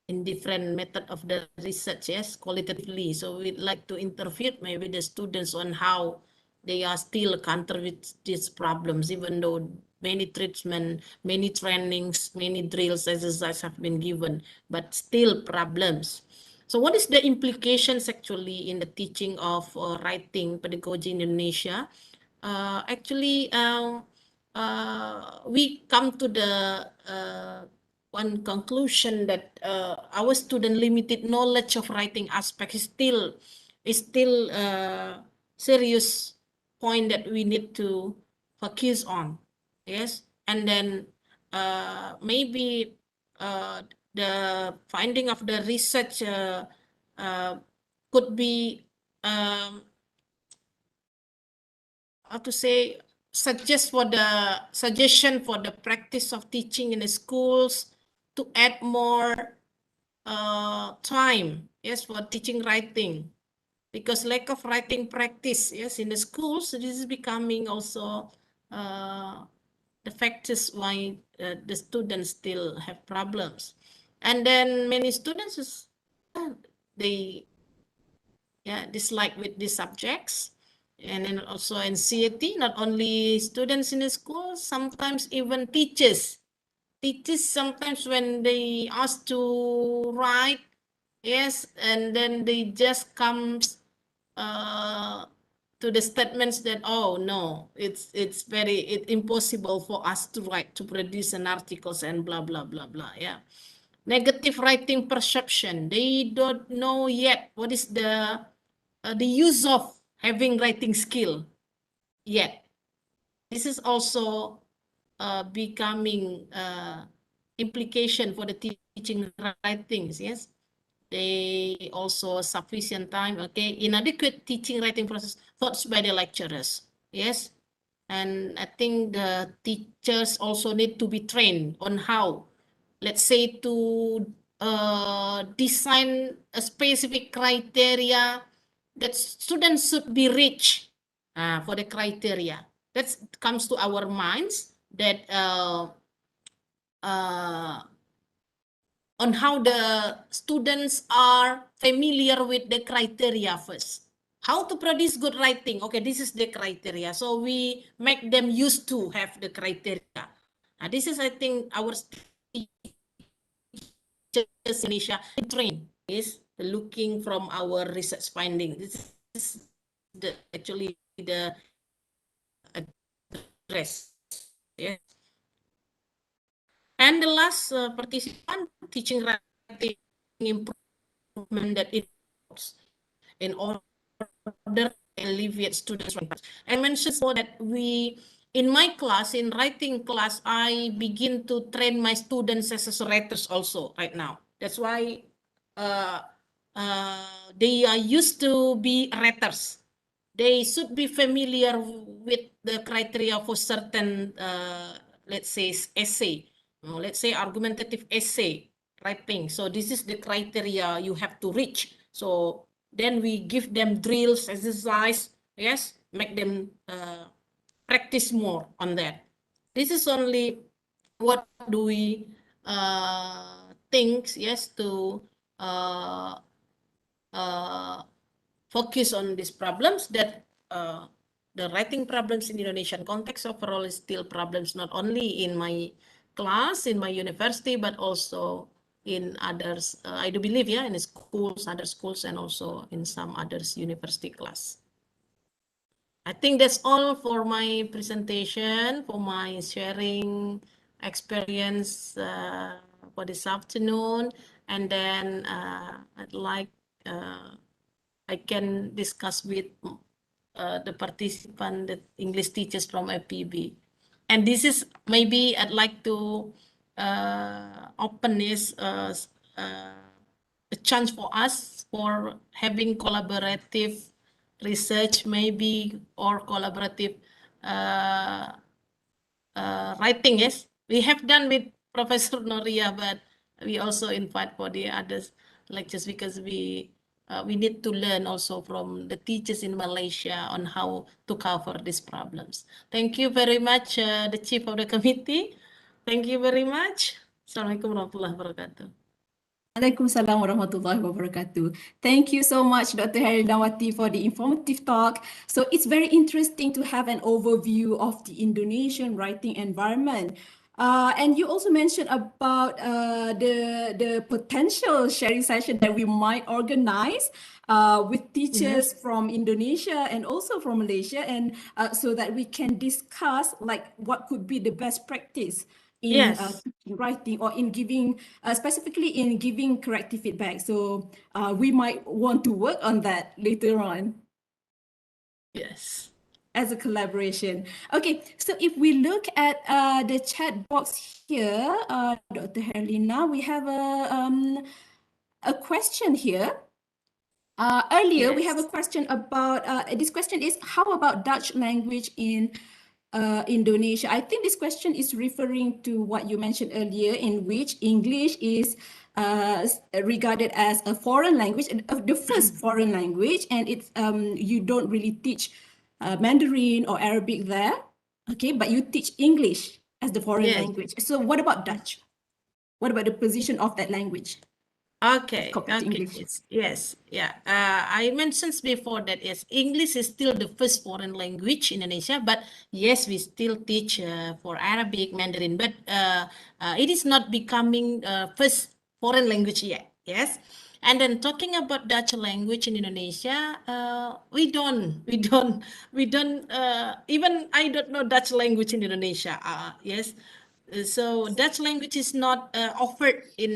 in different method of the research, yes, qualitatively. So we'd like to interview maybe the students on how they are still counter with these problems, even though many treatment, many trainings, many drills, exercises have been given, but still problems. So what is the implications actually in the teaching of writing pedagogy in Indonesia? Actually, we come to the one conclusion that our student limited knowledge of writing aspect is still serious point that we need to focus on. Yes, and then maybe the finding of the research could be how to say suggestion for the practice of teaching in the schools to add more time, yes, for teaching writing, because lack of writing practice, yes, in the schools, this is becoming also the factors why the students still have problems. And then many students they dislike with these subjects. And then also in CAT, not only students in the school, sometimes even teachers. Teachers sometimes when they ask to write, yes, and then they just comes to the statements that, oh no, it's impossible for us to write, to produce an articles and blah blah blah blah. Yeah, negative writing perception. They don't know yet what is the use of having writing skill yet. This is also becoming implication for the teaching writings. Yes, they also sufficient time. Okay, inadequate teaching writing process taught by the lecturers. Yes, and I think the teachers also need to be trained on how, let's say, to design a specific criteria that students should be reached for the criteria. That comes to our minds that on how the students are familiar with the criteria first. How to produce good writing? Okay, this is the criteria. So we make them used to have the criteria. Now, this is, I think, our teachers in Asia train is looking from our research finding. This is actually the address. Yeah. And the last participant, teaching writing improvement that it in order to alleviate students. I mentioned so that in my class, in writing class, I begin to train my students as writers also right now. That's why they are used to be writers. They should be familiar with the criteria for certain, let's say, essay, let's say argumentative essay writing. So this is the criteria you have to reach. So then we give them drills, exercise, yes, make them practice more on that. This is only what do we think, yes, to focus on these problems, that the writing problems in Indonesian context overall is still problems not only in my class, in my university, but also in others. I do believe, yeah, in schools, other schools, and also in some others university class. I think that's all for my presentation, for my sharing experience for this afternoon. And then I'd like I can discuss with the participant, the English teachers from APB. And this is maybe I'd like to open this a chance for us for having collaborative research maybe or collaborative writing. Yes, we have done with Professor Noria, but we also invite for the others lectures because we need to learn also from the teachers in Malaysia on how to cover these problems. Thank you very much, the chief of the committee. Thank you very much. Assalamualaikum warahmatullahi wabarakatuh. Waalaikumsalam warahmatullahi wabarakatuh. Thank you so much, Dr. Herlinawati, for the informative talk. So it's very interesting to have an overview of the Indonesian writing environment. And you also mentioned about the potential sharing session that we might organize with teachers from Indonesia and also from Malaysia, and so that we can discuss like what could be the best practice in Yes. writing or in giving, specifically in giving corrective feedback. So we might want to work on that later on Yes. as a collaboration. Okay, so if we look at the chat box here, Dr. Herlina, we have a question here. Earlier, we have a question about, this question is, how about Dutch language in Indonesia? I think this question is referring to what you mentioned earlier, in which English is regarded as a foreign language, the first foreign language, and it's you don't really teach Mandarin or Arabic there, okay, but you teach English as the foreign Yes. language. So what about Dutch? What about the position of that language Okay, compared to okay, English? yes, yeah. I mentioned before that yes, English is still the first foreign language in Indonesia, but yes, we still teach for Arabic, Mandarin, but it is not becoming first foreign language yet. Yes, and then talking about Dutch language in Indonesia, we don't even I don't know Dutch language in Indonesia. Yes. So Dutch language is not offered in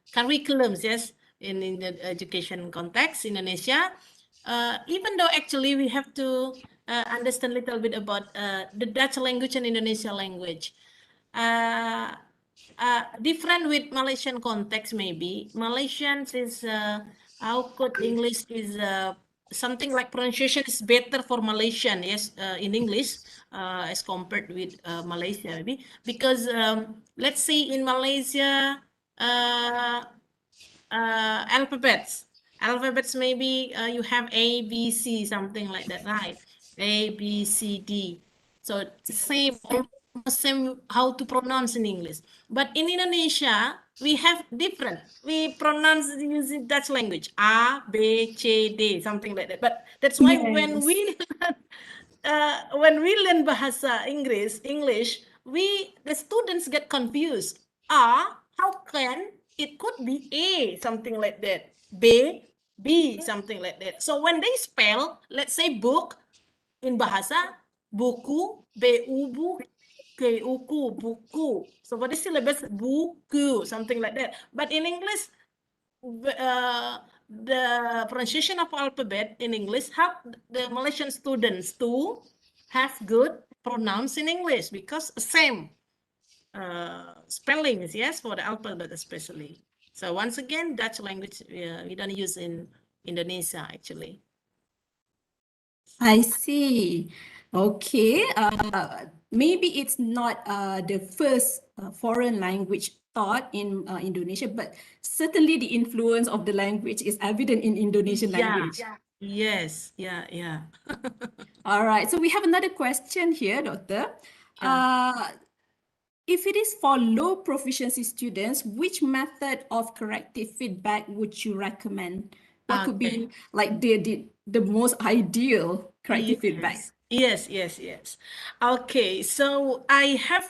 curriculums, yes, in the education context in Indonesia. Even though actually we have to understand a little bit about the Dutch language and Indonesian language. Different with Malaysian context maybe. Malaysian is how could English is something like pronunciation is better for Malaysian, yes, in English as compared with Malaysia maybe because let's say in Malaysia alphabets maybe you have A B C something like that, right? A B C D, so same same how to pronounce in English, but in Indonesia we have different, we pronounce using Dutch language A B C D something like that, but that's why when we learn bahasa English, the students get confused. How can it could be A, something like that. B, something like that. So when they spell, let's say book, in bahasa, buku, B-U-Bu, K-U-Ku, buku. So for the syllabus, buku, something like that. But in English, the pronunciation of alphabet in English help the Malaysian students to have good pronounce in English because same spellings, yes, for the alphabet especially. So once again, Dutch language we don't use in Indonesia actually. I see. Okay. Maybe it's not the first foreign language taught in Indonesia, but certainly the influence of the language is evident in Indonesian language. Yes, yeah. All right. So we have another question here, Doctor. If it is for low proficiency students, which method of corrective feedback would you recommend? What could be like the most ideal corrective feedback? Yes. Okay, so I have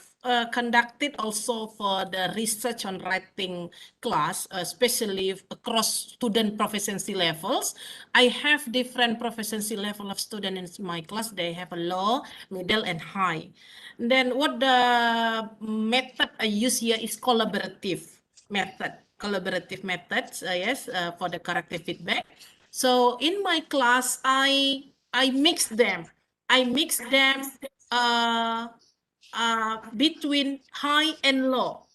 conducted also for the research on writing class, especially across student proficiency levels. I have different proficiency level of students in my class. They have a low, middle, and high. Then what the method I use here is collaborative methods, yes, for the corrective feedback. So in my class, I mix them. Between high and low.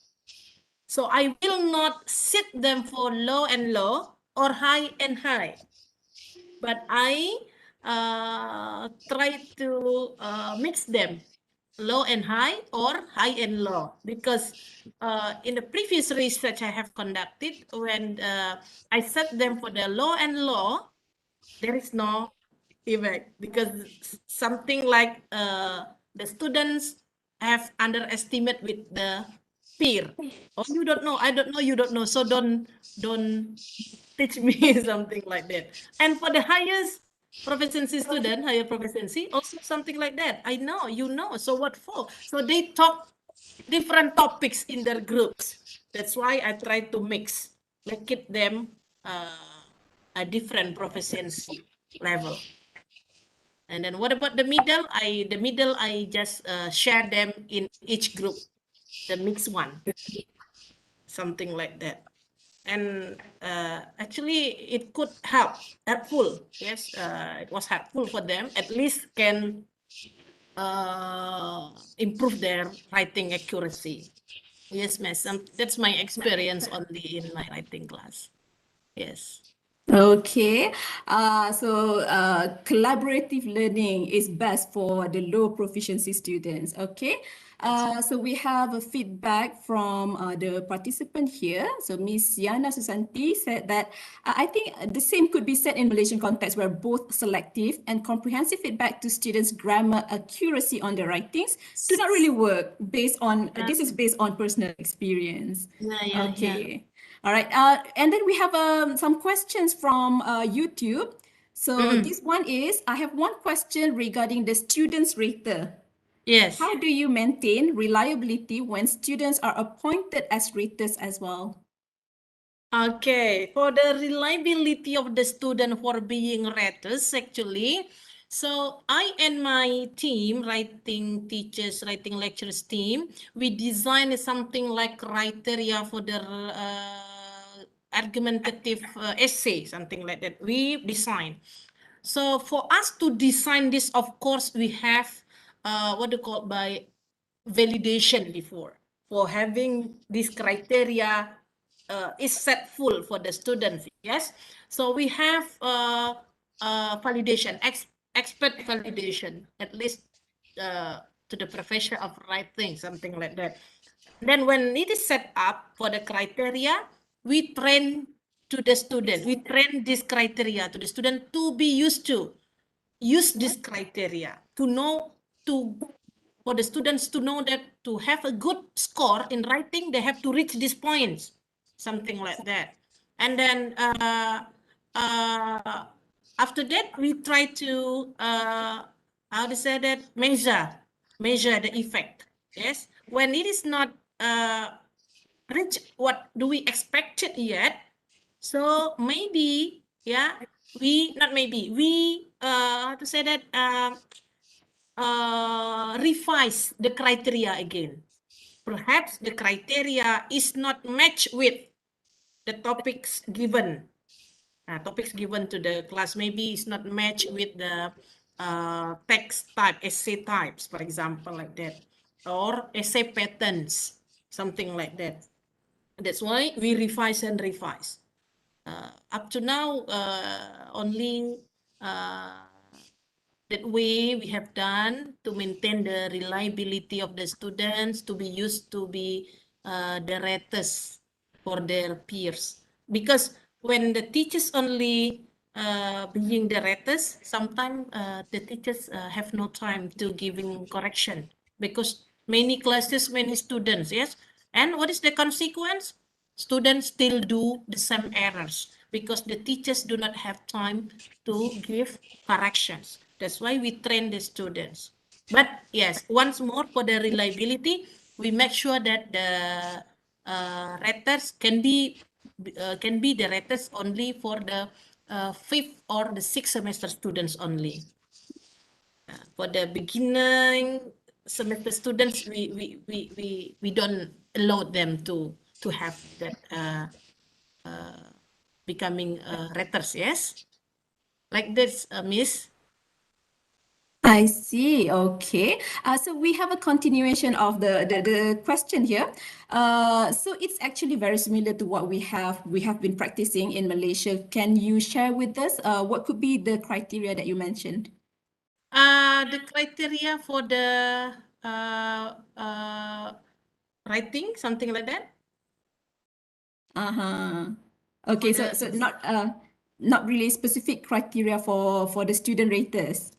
So I will not sit them for low and low or high and high. but I try to mix them, low and high or high and low, because in the previous research I have conducted, when I set them for the low and low, there is no effect, because something like the students have underestimate with the peer. Oh, you don't know, I don't know, you don't know, so don't teach me something like that. And for the highest proficiency student, higher proficiency, also something like that. I know, you know, so what for? So they talk different topics in their groups. That's why I try to make it them a different proficiency level. And then what about the middle? I just share them in each group, the mixed one, something like that. And actually it could helpful. Yes, it was helpful for them. At least can improve their writing accuracy. Yes, miss. That's my experience only in my writing class. Yes. Okay, collaborative learning is best for the low proficiency students. Okay, so we have a feedback from the participant here. So Miss Yana Susanti said that I think the same could be said in Malaysian context, where both selective and comprehensive feedback to students' grammar accuracy on their writings do not really work based on, this is based on personal experience. Yeah. Okay. All right. And then we have some questions from YouTube. So this one is, I have one question regarding the students rater. Yes. How do you maintain reliability when students are appointed as raters as well? Okay, for the reliability of the student for being raters, actually, so I and my team, writing teachers, writing lecturers team, we designed something like criteria for the argumentative essay, something like that. We design. So for us to design this, of course, we have what do you call by validation before, for having this criteria is set full for the students. Yes, so we have validation, expert validation, at least to the profession of writing, something like that. Then when it is set up for the criteria, we train to the student, we train this criteria to the student to be used to use this criteria, to know, to for the students to know that to have a good score in writing, they have to reach these points, something like that. And then after that, we try to how to say that, measure the effect. Yes, when it is not reach what do we expect it yet, so maybe, yeah, we not maybe we how to say that, revise the criteria again. Perhaps the criteria is not matched with the topics given. Topics given to the class maybe is not matched with the text type, essay types, for example, like that, or essay patterns, something like that. That's why we revise and revise. Up to now, only that way we have done to maintain the reliability of the students, to be used to be the raters for their peers. Because when the teachers only being the raters, sometimes the teachers have no time to giving correction, because many classes, many students, yes. And what is the consequence? Students still do the same errors because the teachers do not have time to give corrections. That's why we train the students. But yes, once more, for the reliability, we make sure that the raters can be the raters only for the fifth or the sixth semester students only. For the beginning semester students, we don't allow them to have that becoming raters. Yes, like this, Miss. I see. Okay. So we have a continuation of the question here. So it's actually very similar to what we have been practicing in Malaysia. Can you share with us what could be the criteria that you mentioned? The criteria for the writing, something like that. Uh-huh. Okay, so the- so not really specific criteria for the student raters.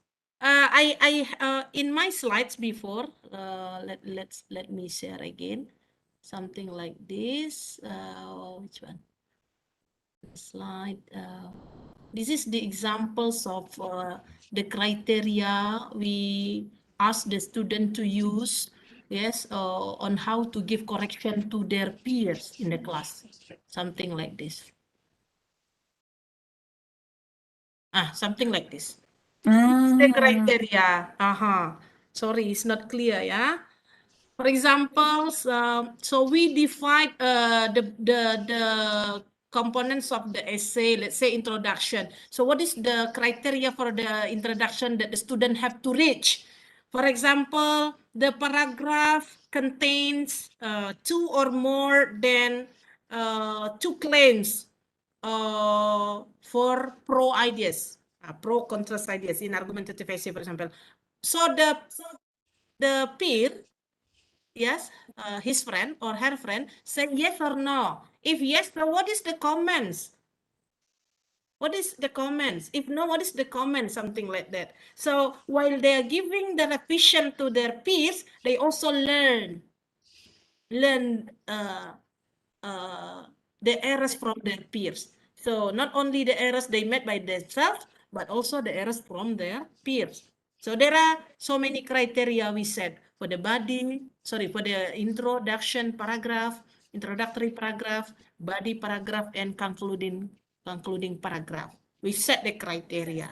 In my slides before, let me share again, something like this. Which one? Slide. This is the examples of the criteria we ask the student to use, yes, on how to give correction to their peers in the class, something like this. Something like this. The criteria. Sorry, it's not clear, yeah. For example, so we divide the components of the essay, let's say introduction. So what is the criteria for the introduction that the student have to reach? For example, the paragraph contains two or more than two claims for pro ideas, pro contrast ideas in argumentative essay, for example. So the peer, yes, his friend or her friend, say yes or no. If yes, then what is the comments? What is the comments? If no, what is the comment? Something like that. So while they are giving the revision to their peers, they also learn the errors from their peers. So not only the errors they made by themselves, but also the errors from their peers. So there are so many criteria we set for the for the introduction paragraph, introductory paragraph, body paragraph, and concluding paragraph. We set the criteria.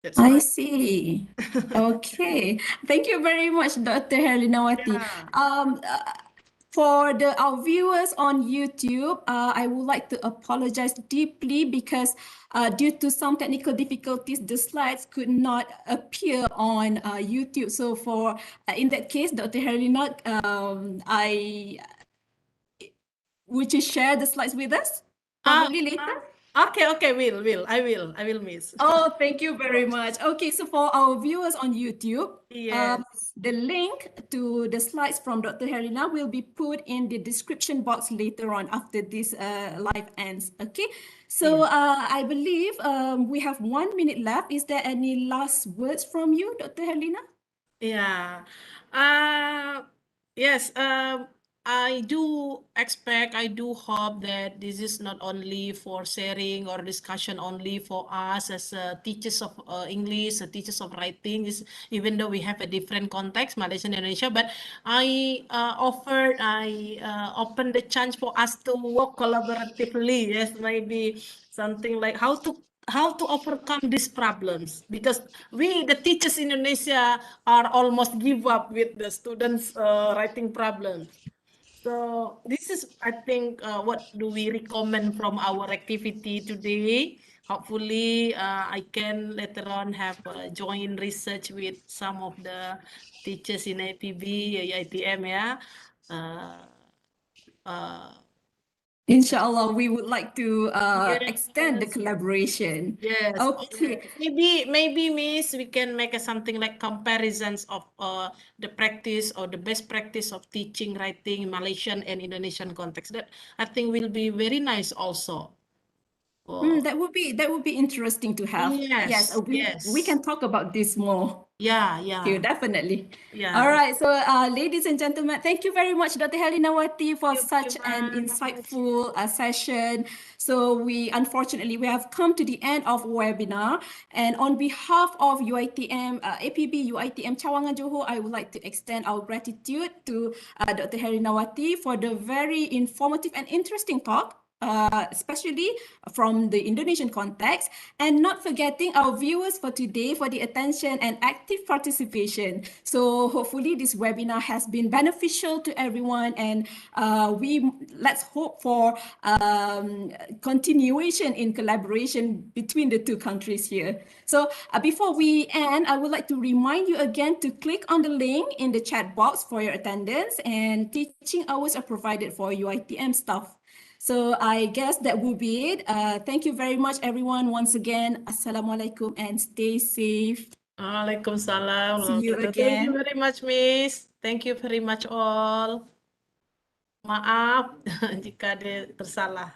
That's I why. see. Okay. Thank you very much, Dr. Herlinawati. For our viewers on YouTube, I would like to apologize deeply because due to some technical difficulties, the slides could not appear on YouTube. So for in that case, Dr. Herlina, would you share the slides with us probably later? Okay, I will miss. Oh, thank you very much. Okay, so for our viewers on YouTube, Yes. the link to the slides from Dr. Helena will be put in the description box later on after this live ends. Okay, so I believe we have 1 minute left. Is there any last words from you, Dr. Helena? Yeah. Yes, I do expect, I do hope that this is not only for sharing or discussion only for us as teachers of English, teachers of writing, even though we have a different context, Malaysia and Indonesia, but I open the chance for us to work collaboratively. Yes, maybe something like how to overcome these problems, because we, the teachers in Indonesia, are almost give up with the students writing problems. So this is, I think, what do we recommend from our activity today. Hopefully I can later on have joint research with some of the teachers in APB, UiTM, yeah. Uh, Inshallah, we would like to extend the yes. collaboration. Yes. Okay. Maybe Miss, we can make something like comparisons of the practice or the best practice of teaching writing in Malaysian and Indonesian context. That I think will be very nice also. That would be interesting to have. Yes, Yes, we yes. can talk about this more. Yeah, Okay, yeah, definitely. All yeah. right. So, ladies and gentlemen, thank you very much, Dr. Herlinawati, for Thank you such an very much. insightful session. So, unfortunately we have come to the end of webinar, and on behalf of UiTM, APB UiTM Cawangan Johor, I would like to extend our gratitude to Dr. Herlinawati for the very informative and interesting talk. especially from the Indonesian context, and not forgetting our viewers for today for the attention and active participation. So hopefully this webinar has been beneficial to everyone, and let's hope for continuation in collaboration between the two countries here. So before we end, I would like to remind you again to click on the link in the chat box for your attendance, and teaching hours are provided for UiTM staff. So I guess that will be it. Thank you very much, everyone. Once again, Assalamualaikum and stay safe. Waalaikumsalam. See you Thank you again. very much, Miss. Thank you very much all. Maaf jika ada tersalah.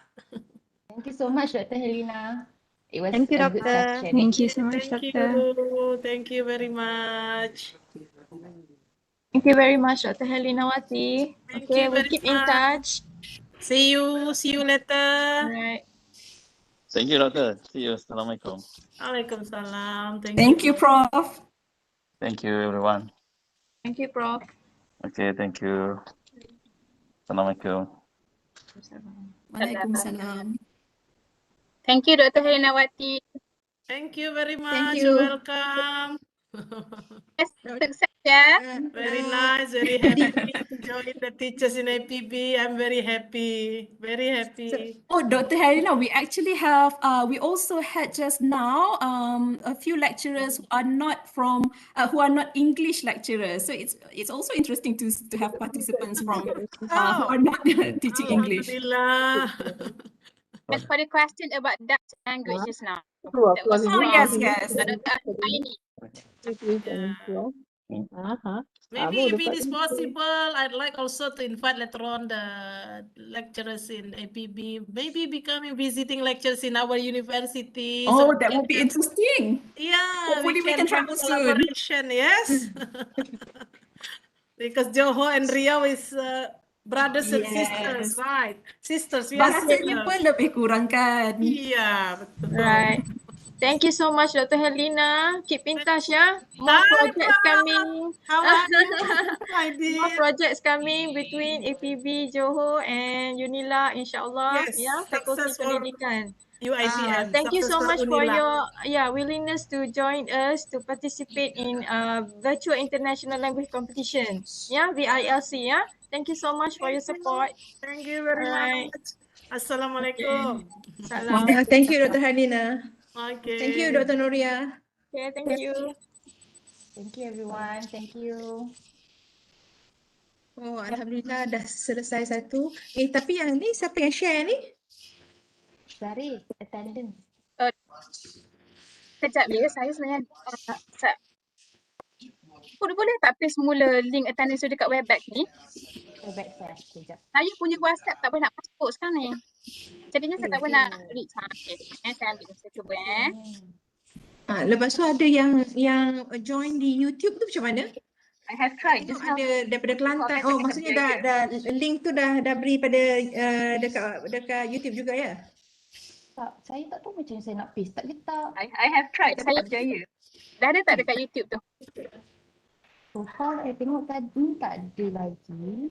Thank you so much, Dr. Helena. It was Thank you, a good Doctor. session. Thank you so much, Thank Doctor. you. Thank you very much. Thank you very much, Dr. Herlinawati. Thank Okay, you we'll very keep in much. touch. See you later. Alright. Thank you, Doctor. See you. Assalamualaikum. Waalaikumsalam. Thank you, Prof. Thank you, everyone. Thank you, Prof. Okay, thank you. Assalamualaikum. Waalaikumsalam. Thank you, Dr. Herlinawati. Thank you very Thank much. you. Welcome. Yes, sukses ya. Very nice. Very happy to join the teachers in APB. I'm very happy. Very happy. Oh, Dr. Herlina, we actually have, we also had just now a few lecturers who are not English lecturers. So it's also interesting to have participants from who are not teaching English. Alhamdulillah. As for the question about Dutch language just now, that was Oh, from yes, yes. Dr. Aini. Maybe if it is possible, I'd like also to invite later on the lecturers in APB, maybe becoming visiting lecturers in our university. Oh, so that would be interesting. Yeah, Hopefully we can have travel soon. collaboration, yes. Because Johor and Riau is brothers and sisters, Yes. right? Sisters, we are Bahasanya pun sisters. lebih kurang kan. Iya, betul. Right. Thank you so much, Dr. Helena. Keep in touch, ya. More Hi, projects Prof. coming. How are you? I More did. projects coming between APB Johor and Unila, insyaAllah. Yes, Ya, Fakulti success for Pendidikan. UiTM. Thank you success so for much for Unila. your willingness to join us to participate in virtual international language competition. Yeah, VILC. Yeah, thank you so much for your support. Thank you very Alright. much. Assalamualaikum. Salam. Thank you, Dr. Herlina. Okay. Thank you, Dr. Nuria. Okay, thank you. Thank you, everyone. Thank you. Oh, Alhamdulillah dah selesai satu. Tapi yang ni siapa yang share ni? Sorry, attendance. Sekejap ya, saya sebenarnya boleh tak paste semula link attendance tu dekat Webex ni? Back saya, sekejap. Saya punya WhatsApp tak boleh nak masuk sekarang ni. Jadinya saya tak boleh nak reach. Okay, saya ambil, saya cuba Lepas tu ada yang join di YouTube tu macam mana? I have tried just now. Ada daripada Kelantan. Oh, maksudnya dah link tu dah beri pada dekat YouTube juga ya? Tak, saya tak tahu macam saya nak paste. Tak kita. I have tried, saya tak berjaya. Dah ada tak dekat YouTube tu? So far, saya tengok tadi tak ada lagi.